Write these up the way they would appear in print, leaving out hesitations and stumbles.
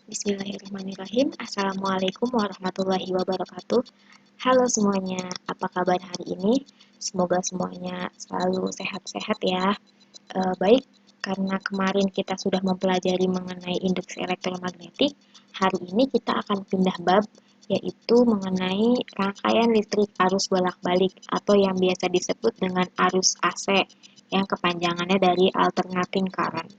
Bismillahirrahmanirrahim. Assalamualaikum warahmatullahi wabarakatuh. Halo semuanya, apa kabar hari ini? Semoga semuanya selalu sehat-sehat ya. Baik, karena kemarin kita sudah mempelajari mengenai indeks elektromagnetik, hari ini kita akan pindah bab, yaitu mengenai rangkaian listrik arus bolak-balik atau yang biasa disebut dengan arus AC, yang kepanjangannya dari alternating current.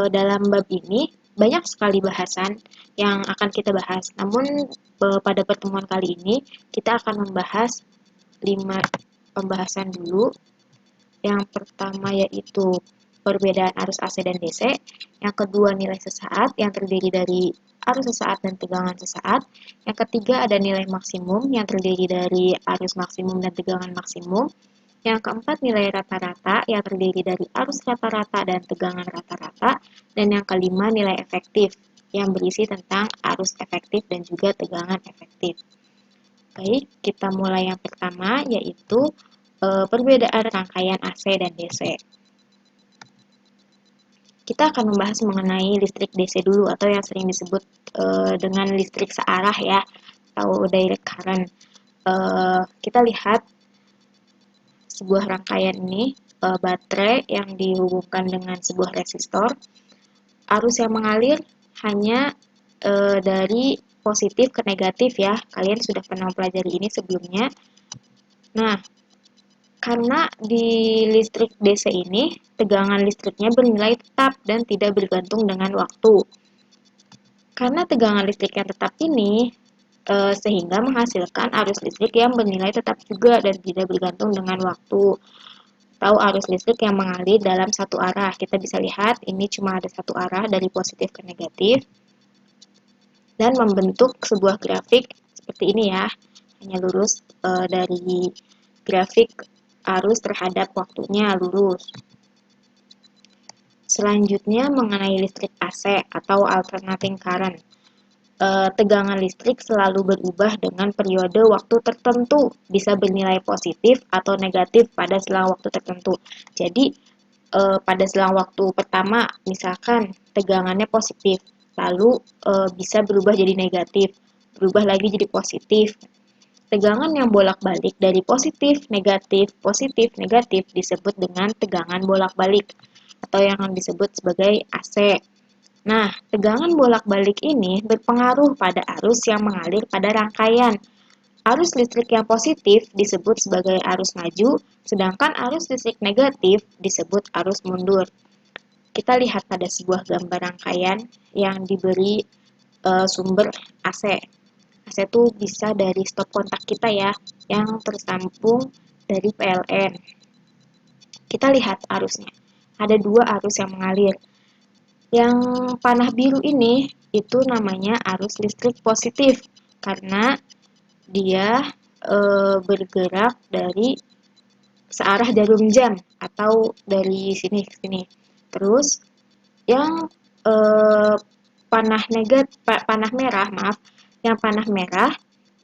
Dalam bab ini banyak sekali bahasan yang akan kita bahas. Namun pada pertemuan kali ini kita akan membahas 5 pembahasan dulu. Yang pertama yaitu perbedaan arus AC dan DC. Yang kedua nilai sesaat yang terdiri dari arus sesaat dan tegangan sesaat. Yang ketiga ada nilai maksimum yang terdiri dari arus maksimum dan tegangan maksimum. Yang keempat, nilai rata-rata yang terdiri dari arus rata-rata dan tegangan rata-rata. Dan yang kelima, nilai efektif yang berisi tentang arus efektif dan juga tegangan efektif. Baik, kita mulai yang pertama, yaitu perbedaan rangkaian AC dan DC. Kita akan membahas mengenai listrik DC dulu, atau yang sering disebut dengan listrik searah ya, atau direct current. Kita lihat sebuah rangkaian ini, baterai yang dihubungkan dengan sebuah resistor. Arus yang mengalir hanya dari positif ke negatif ya. Kalian sudah pernah mempelajari ini sebelumnya. Nah, karena di listrik DC ini, tegangan listriknya bernilai tetap dan tidak bergantung dengan waktu. Karena tegangan listrik yang tetap ini, sehingga menghasilkan arus listrik yang bernilai tetap juga dan tidak bergantung dengan waktu. Atau arus listrik yang mengalir dalam satu arah. Kita bisa lihat ini cuma ada satu arah dari positif ke negatif. Dan membentuk sebuah grafik seperti ini ya. Hanya lurus dari grafik arus terhadap waktunya lurus. Selanjutnya mengenai listrik AC atau alternating current. Tegangan listrik selalu berubah dengan periode waktu tertentu, bisa bernilai positif atau negatif pada selang waktu tertentu. Jadi, pada selang waktu pertama, misalkan tegangannya positif, lalu bisa berubah jadi negatif, berubah lagi jadi positif. Tegangan yang bolak-balik dari positif, negatif disebut dengan tegangan bolak-balik, atau yang disebut sebagai AC. Nah, tegangan bolak-balik ini berpengaruh pada arus yang mengalir pada rangkaian. Arus listrik yang positif disebut sebagai arus maju, sedangkan arus listrik negatif disebut arus mundur. Kita lihat pada sebuah gambar rangkaian yang diberi sumber AC. AC itu bisa dari stop kontak kita ya, yang tersambung dari PLN. Kita lihat arusnya. Ada dua arus yang mengalir. Yang panah biru ini itu namanya arus listrik positif karena dia bergerak dari searah jarum jam atau dari sini ke sini. Terus yang panah merah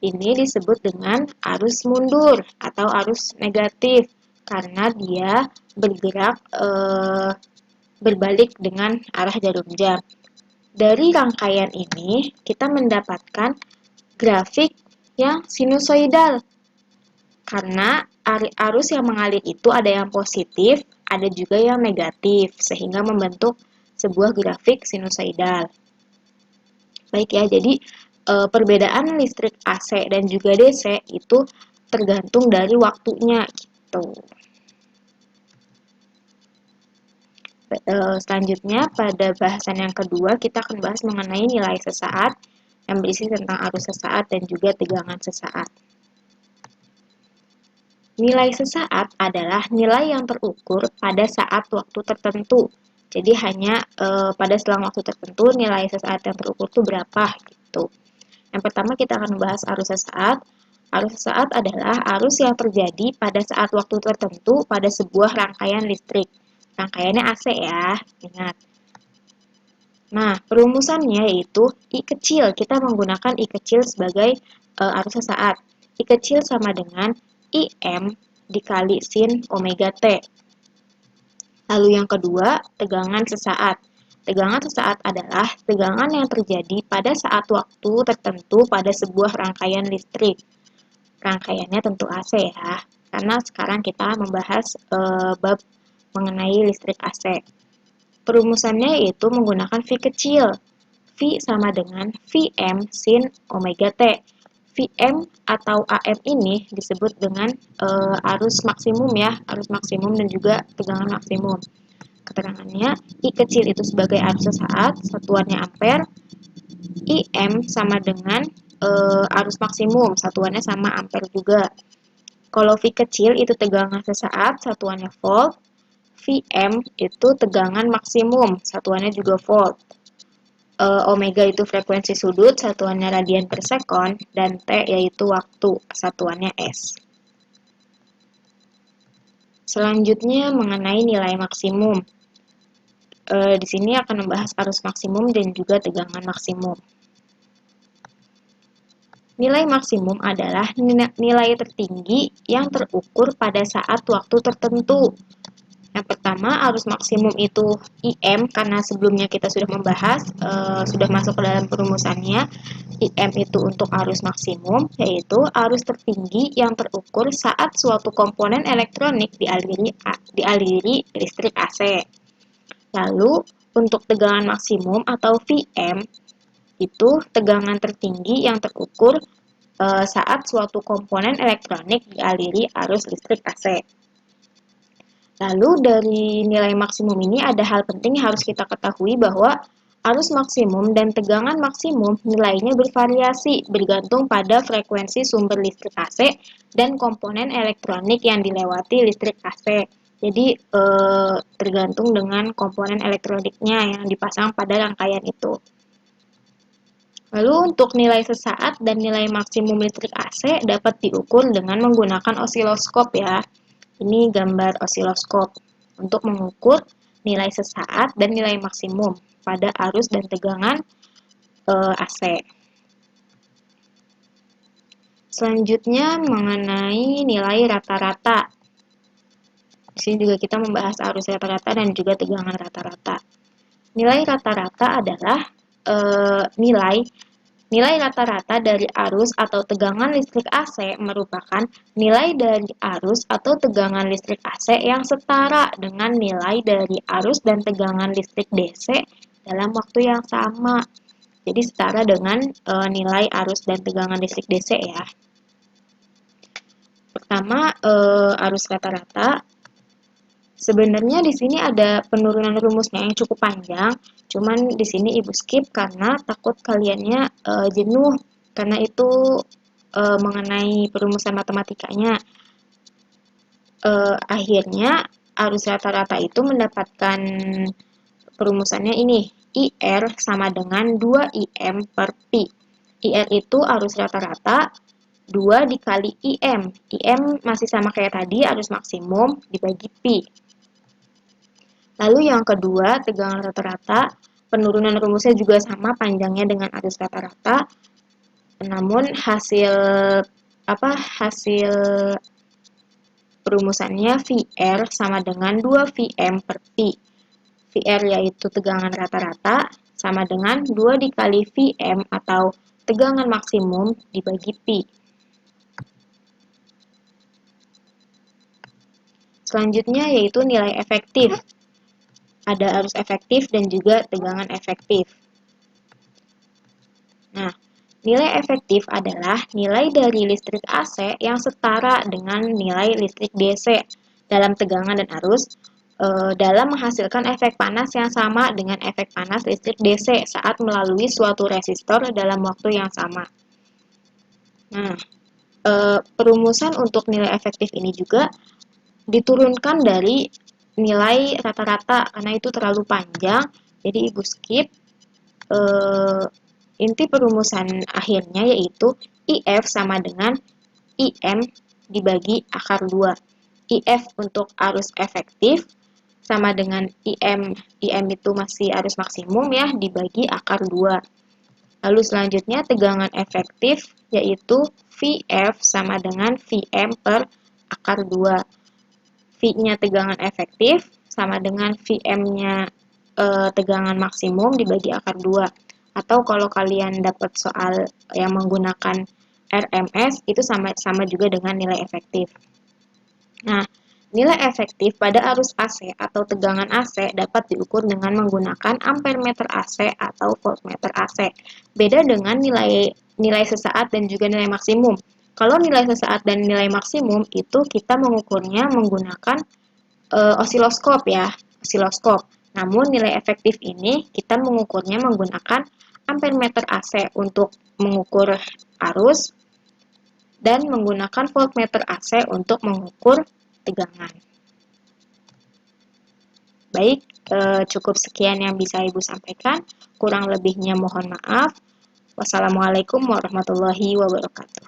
ini disebut dengan arus mundur atau arus negatif karena dia bergerak berbalik dengan arah jarum jam. Dari rangkaian ini, kita mendapatkan grafik yang sinusoidal. Karena arus yang mengalir itu ada yang positif, ada juga yang negatif, sehingga membentuk sebuah grafik sinusoidal. Baik ya, jadi perbedaan listrik AC dan juga DC itu tergantung dari waktunya gitu. Selanjutnya pada bahasan yang kedua kita akan bahas mengenai nilai sesaat yang berisi tentang arus sesaat dan juga tegangan sesaat. Nilai sesaat adalah nilai yang terukur pada saat waktu tertentu. Jadi hanya pada selang waktu tertentu nilai sesaat yang terukur itu berapa gitu. Yang pertama kita akan membahas arus sesaat. Arus sesaat adalah arus yang terjadi pada saat waktu tertentu pada sebuah rangkaian listrik. Rangkaiannya AC ya, ingat. Nah, perumusannya yaitu I kecil. Kita menggunakan I kecil sebagai arus sesaat. I kecil sama dengan IM dikali sin omega T. Lalu yang kedua, tegangan sesaat. Tegangan sesaat adalah tegangan yang terjadi pada saat waktu tertentu pada sebuah rangkaian listrik. Rangkaiannya tentu AC ya, karena sekarang kita membahas bab mengenai listrik AC. Perumusannya yaitu menggunakan V kecil. V sama dengan Vm sin omega T. Vm atau AM ini disebut dengan arus maksimum ya, arus maksimum dan juga tegangan maksimum. Keterangannya, I kecil itu sebagai arus sesaat, satuannya ampere. Im sama dengan arus maksimum, satuannya sama ampere juga. Kalau V kecil itu tegangan sesaat, satuannya volt. Vm itu tegangan maksimum, satuannya juga volt. Omega itu frekuensi sudut, satuannya radian per sekon, dan T yaitu waktu, satuannya S. Selanjutnya mengenai nilai maksimum. Di sini akan membahas arus maksimum dan juga tegangan maksimum. Nilai maksimum adalah nilai tertinggi yang terukur pada saat waktu tertentu. Yang pertama, arus maksimum itu IM, karena sebelumnya kita sudah membahas, sudah masuk ke dalam perumusannya. IM itu untuk arus maksimum, yaitu arus tertinggi yang terukur saat suatu komponen elektronik dialiri listrik AC. Lalu, untuk tegangan maksimum atau Vm, itu tegangan tertinggi yang terukur saat suatu komponen elektronik dialiri arus listrik AC. Lalu dari nilai maksimum ini ada hal penting yang harus kita ketahui bahwa arus maksimum dan tegangan maksimum nilainya bervariasi bergantung pada frekuensi sumber listrik AC dan komponen elektronik yang dilewati listrik AC. Jadi tergantung dengan komponen elektroniknya yang dipasang pada rangkaian itu. Lalu untuk nilai sesaat dan nilai maksimum listrik AC dapat diukur dengan menggunakan osiloskop ya. Ini gambar osiloskop untuk mengukur nilai sesaat dan nilai maksimum pada arus dan tegangan AC. Selanjutnya mengenai nilai rata-rata. Di sini juga kita membahas arus rata-rata dan juga tegangan rata-rata. Nilai rata-rata adalah Nilai rata-rata dari arus atau tegangan listrik AC merupakan nilai dari arus atau tegangan listrik AC yang setara dengan nilai dari arus dan tegangan listrik DC dalam waktu yang sama. Jadi setara dengan nilai arus dan tegangan listrik DC ya. Pertama, arus rata-rata. Sebenarnya di sini ada penurunan rumusnya yang cukup panjang, cuman di sini Ibu skip karena takut kaliannya jenuh, karena itu mengenai perumusan matematikanya. Akhirnya arus rata-rata itu mendapatkan perumusannya ini, IR sama dengan 2IM per Pi. IR itu arus rata-rata, 2 dikali IM. IM masih sama kayak tadi, arus maksimum dibagi Pi. Lalu yang kedua, tegangan rata-rata, penurunan rumusnya juga sama panjangnya dengan arus rata-rata, namun hasil perumusannya VR sama dengan 2Vm per Pi. VR yaitu tegangan rata-rata sama dengan 2 dikali Vm atau tegangan maksimum dibagi Pi. Selanjutnya yaitu nilai efektif. Ada arus efektif dan juga tegangan efektif. Nah, nilai efektif adalah nilai dari listrik AC yang setara dengan nilai listrik DC dalam tegangan dan arus dalam menghasilkan efek panas yang sama dengan efek panas listrik DC saat melalui suatu resistor dalam waktu yang sama. Nah, perumusan untuk nilai efektif ini juga diturunkan dari nilai rata-rata karena itu terlalu panjang, jadi Ibu skip. Inti perumusan akhirnya yaitu IF sama dengan IM dibagi akar 2. IF untuk arus efektif sama dengan IM. IM itu masih arus maksimum ya, dibagi akar 2. Lalu selanjutnya tegangan efektif yaitu VF sama dengan VM per akar 2. V-nya tegangan efektif sama dengan VM-nya tegangan maksimum dibagi akar 2. Atau kalau kalian dapat soal yang menggunakan RMS, itu sama juga dengan nilai efektif. Nah, nilai efektif pada arus AC atau tegangan AC dapat diukur dengan menggunakan ampere meter AC atau voltmeter AC. Beda dengan nilai sesaat dan juga nilai maksimum. Kalau nilai sesaat dan nilai maksimum itu kita mengukurnya menggunakan osiloskop ya, osiloskop. Namun nilai efektif ini kita mengukurnya menggunakan ampere meter AC untuk mengukur arus dan menggunakan voltmeter AC untuk mengukur tegangan. Baik, cukup sekian yang bisa Ibu sampaikan. Kurang lebihnya mohon maaf. Wassalamualaikum warahmatullahi wabarakatuh.